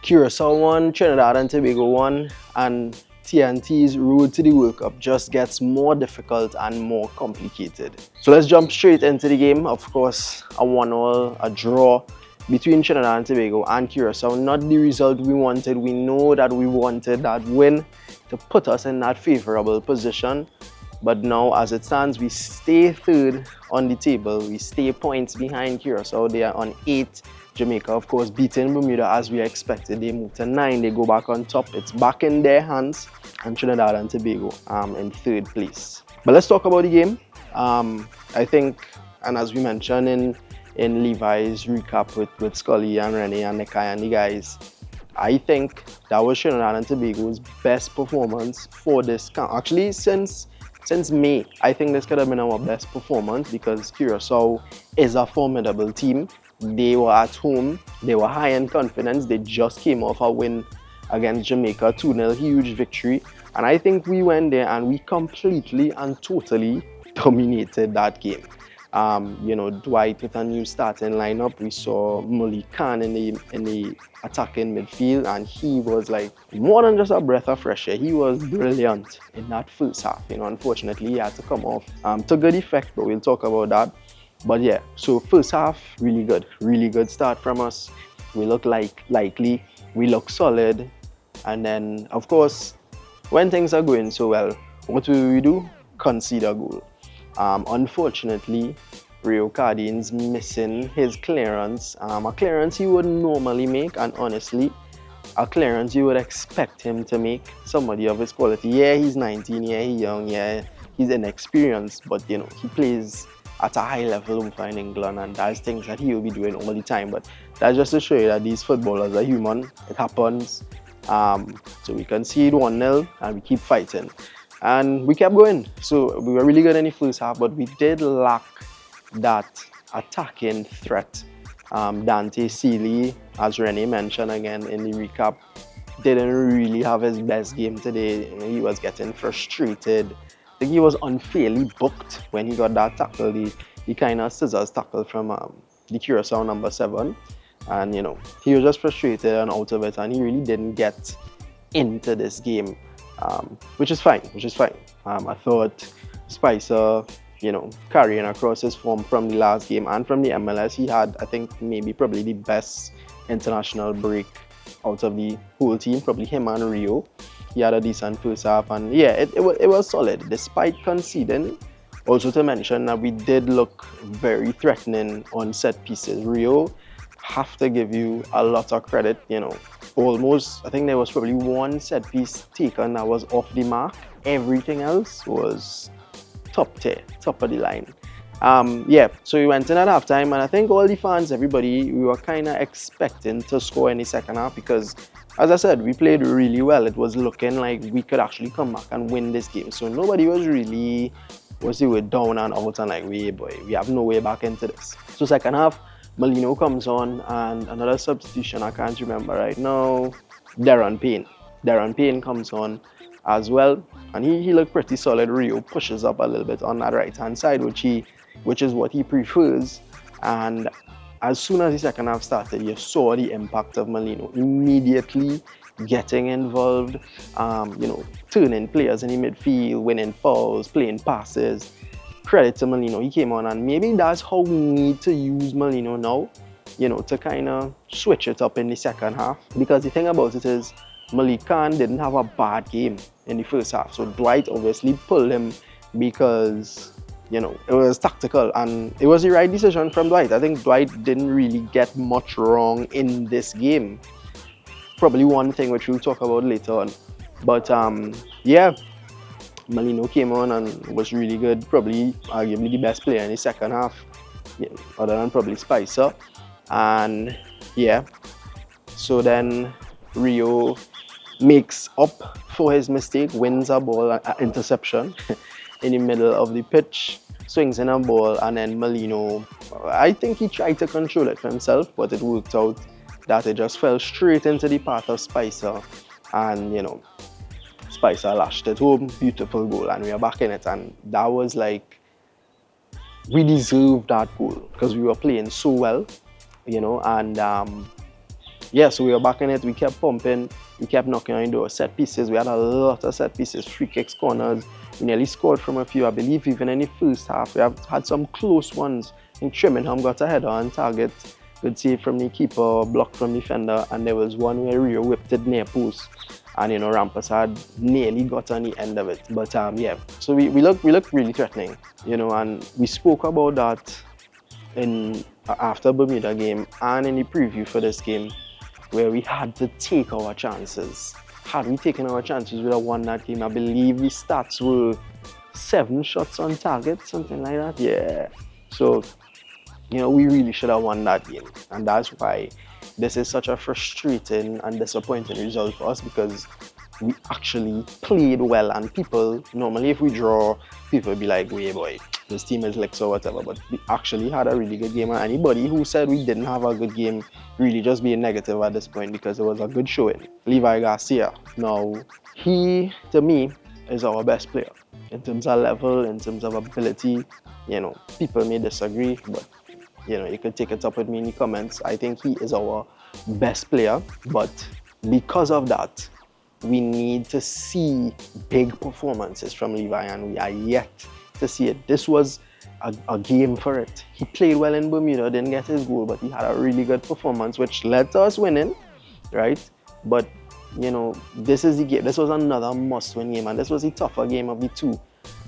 Curaçao won, Trinidad and Tobago won, and TNT's road to the World Cup just gets more difficult and more complicated. So let's jump straight into the game. Of course, a 1-1, a draw between Trinidad and Tobago and Curaçao. Not the result we wanted. We know that we wanted that win to put us in that favourable position. But now, as it stands, we stay third on the table. We stay points behind Curaçao. They are on 8. Jamaica, of course, beating Bermuda as we expected. They move to 9. They go back on top. It's back in their hands. And Trinidad and Tobago in third place. But let's talk about the game. I think, and as we mentioned in Levi's recap with Scully and Rennie and Nikai and the guys, I think that was Trinidad and Tobago's best performance for this camp. Actually, since May, I think this could have been our best performance because Curaçao is a formidable team. They were at home, they were high in confidence, they just came off a win against Jamaica, 2-0, huge victory. And I think we went there and we completely and totally dominated that game. Dwight with a new starting lineup. We saw Malik Khan in the attacking midfield, and he was like more than just a breath of fresh air. He was brilliant in that first half. Unfortunately, he had to come off to good effect, but we'll talk about that. But yeah, so first half, really good start from us. We look likely, we look solid, and then of course, when things are going so well, what will we do? Concede a goal. Unfortunately, Rio Cardin's missing his clearance, a clearance he would normally make, and honestly, a clearance you would expect him to make, somebody of his quality. Yeah, he's 19, yeah, he's young, yeah, he's inexperienced, but he plays at a high level over in England, and that's things that he will be doing all the time. But that's just to show you that these footballers are human, it happens. So we concede 1-0 and we keep fighting. And we kept going. So we were really good in the first half, but we did lack that attacking threat. Dante Seeley, as Rennie mentioned again in the recap, didn't really have his best game today. He was getting frustrated. I think he was unfairly booked when he got that tackle, the kind of scissors tackle from the Curaçao number 7. And he was just frustrated and out of it, and he really didn't get into this game. Which is fine. I thought Spicer, carrying across his form from the last game and from the MLS, he had, I think, probably the best international break out of the whole team, probably him and Rio. He had a decent first half, and yeah, it was solid, despite conceding. Also to mention that we did look very threatening on set pieces. Rio, have to give you a lot of credit, almost, I think there was probably one set piece taken that was off the mark. Everything else was top tier, top of the line. So we went in at halftime, and I think all the fans, everybody, we were kind of expecting to score in the second half because, as I said, we played really well. It was looking like we could actually come back and win this game. So nobody was really, down and out and like, we have no way back into this. So second half, Molino comes on, and another substitution, I can't remember right now, Darren Payne comes on as well, and he looked pretty solid. Rio pushes up a little bit on that right hand side, which is what he prefers. And as soon as the second half started, you saw the impact of Molino immediately getting involved, turning players in the midfield, winning fouls, playing passes. Credit to Molino, he came on, and maybe that's how we need to use Molino now, to kind of switch it up in the second half. Because the thing about it is, Malik Khan didn't have a bad game in the first half, so Dwight obviously pulled him because, it was tactical, and it was the right decision from Dwight. I think Dwight didn't really get much wrong in this game. Probably one thing which we'll talk about later on. But Molino came on and was really good, probably arguably the best player in the second half, other than probably Spicer. And so then Rio makes up for his mistake, wins a ball, an interception in the middle of the pitch, swings in a ball, and then Molino, I think he tried to control it for himself, but it worked out that it just fell straight into the path of Spicer, and Spicer lashed it home, beautiful goal, and we are back in it. And that was like, we deserved that goal because we were playing so well, and yeah, so we were back in it. We kept pumping. We kept knocking on the door. Set pieces. We had a lot of set pieces, free kicks, corners. We nearly scored from a few. I believe even in the first half, we have had some close ones. I think Trimmingham got a header on target. Good save from the keeper, blocked from the defender, and there was one where Rio whipped it near post. And Rampas had nearly got on the end of it. But yeah, so we look really threatening, and we spoke about that in after Bermuda game and in the preview for this game, where we had to take our chances. Had we taken our chances, we would have won that game. I believe the stats were 7 shots on target, something like that. Yeah. So, we really should have won that game. And that's why this is such a frustrating and disappointing result for us, because we actually played well, and people, normally if we draw, people will be like, "Wait, boy, this team is licks or whatever," but we actually had a really good game, and anybody who said we didn't have a good game really just being negative at this point, because it was a good showing. Levi Garcia, now, he, to me, is our best player. In terms of level, in terms of ability, people may disagree, but you could take it up with me in the comments. I think he is our best player, but because of that, we need to see big performances from Levi, and we are yet to see it. This was a game for it. He played well in Bermuda, didn't get his goal, but he had a really good performance, which led to us winning, right? But, this is the game. This was another must-win game, and this was the tougher game of the two.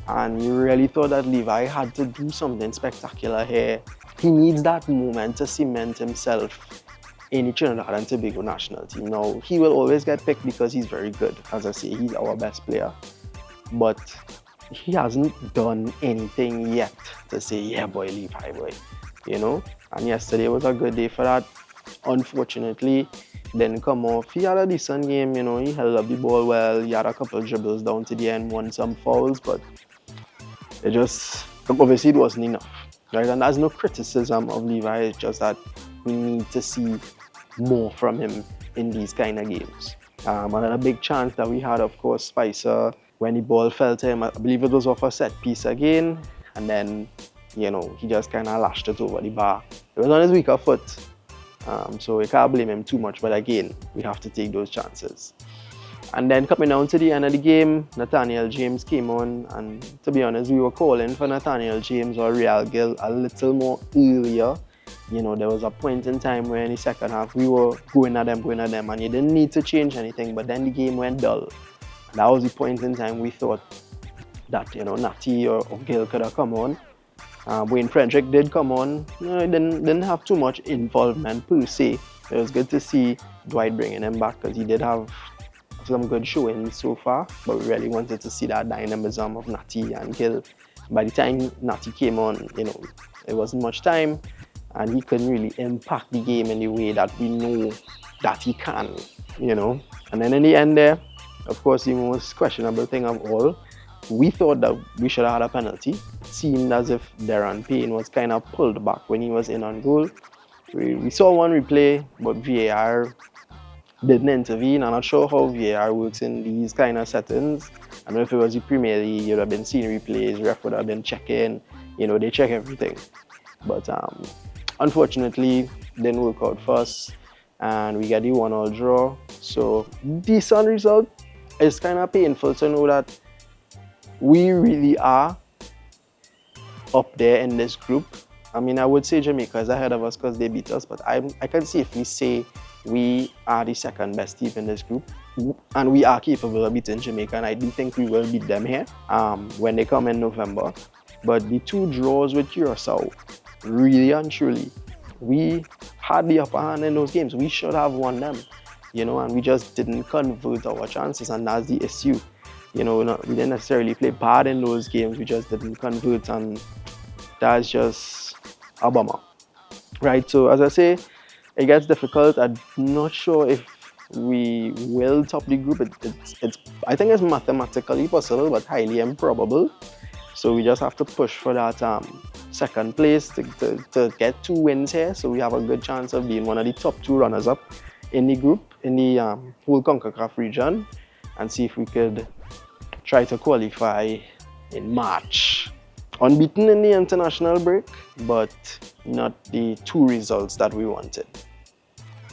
And we really thought that Levi had to do something spectacular here. He needs that moment to cement himself in the Trinidad and Tobago national team. Now, he will always get picked because he's very good. As I say, he's our best player. But he hasn't done anything yet to say, "Yeah, boy, Levi, boy." And yesterday was a good day for that. Unfortunately, didn't come off. He had a decent game, he held up the ball well. He had a couple of dribbles down to the end, won some fouls, but obviously it wasn't enough, right? And there's no criticism of Levi, it's just that we need to see more from him in these kind of games. Another big chance that we had, of course, Spicer, when the ball fell to him, I believe it was off a set piece again, and then, he just kind of lashed it over the bar. It was on his weaker foot, so we can't blame him too much, but again, we have to take those chances. And then coming down to the end of the game, Nathaniel James came on, and to be honest, we were calling for Nathaniel James or Real Gil a little more earlier. There was a point in time where in the second half we were going at them, and you didn't need to change anything, but then the game went dull. That was the point in time we thought that, Natty or Gil could have come on. Wayne Frederick did come on. He didn't have too much involvement per se. It was good to see Dwight bringing him back, because he did have some good showing so far, but we really wanted to see that dynamism of Natty and Gil. By the time Natty came on, it wasn't much time, and he couldn't really impact the game in the way that we know that he can, And then in the end there, of course, the most questionable thing of all, we thought that we should have had a penalty. It seemed as if Darren Payne was kind of pulled back when he was in on goal. We saw one replay, but VAR didn't intervene. I'm not sure how VAR works in these kind of settings. I don't know if it was the Premier League, you'd have been seeing replays, ref would have been checking, they check everything. But unfortunately, didn't work out for us, and we get the 1-1 draw. So, decent result. It's kind of painful to know that we really are up there in this group. I mean, I would say Jamaica is ahead of us because they beat us, but I can safely say we are the second best team in this group, and we are capable of beating Jamaica, and I do think we will beat them here when they come in November. But the 2 draws with Curaçao, really and truly, we had the upper hand in those games. We should have won them, and we just didn't convert our chances, and that's the issue. We didn't necessarily play bad in those games, we just didn't convert, and that's just a bummer, right? So as I say, it gets difficult. I'm not sure if we will top the group. I think it's mathematically possible, but highly improbable. So we just have to push for that second place to get 2 wins here. So we have a good chance of being one of the top 2 runners-up in the group, in the whole CONCACAF region, and see if we could try to qualify in March. Unbeaten in the international break, but not the 2 results that we wanted.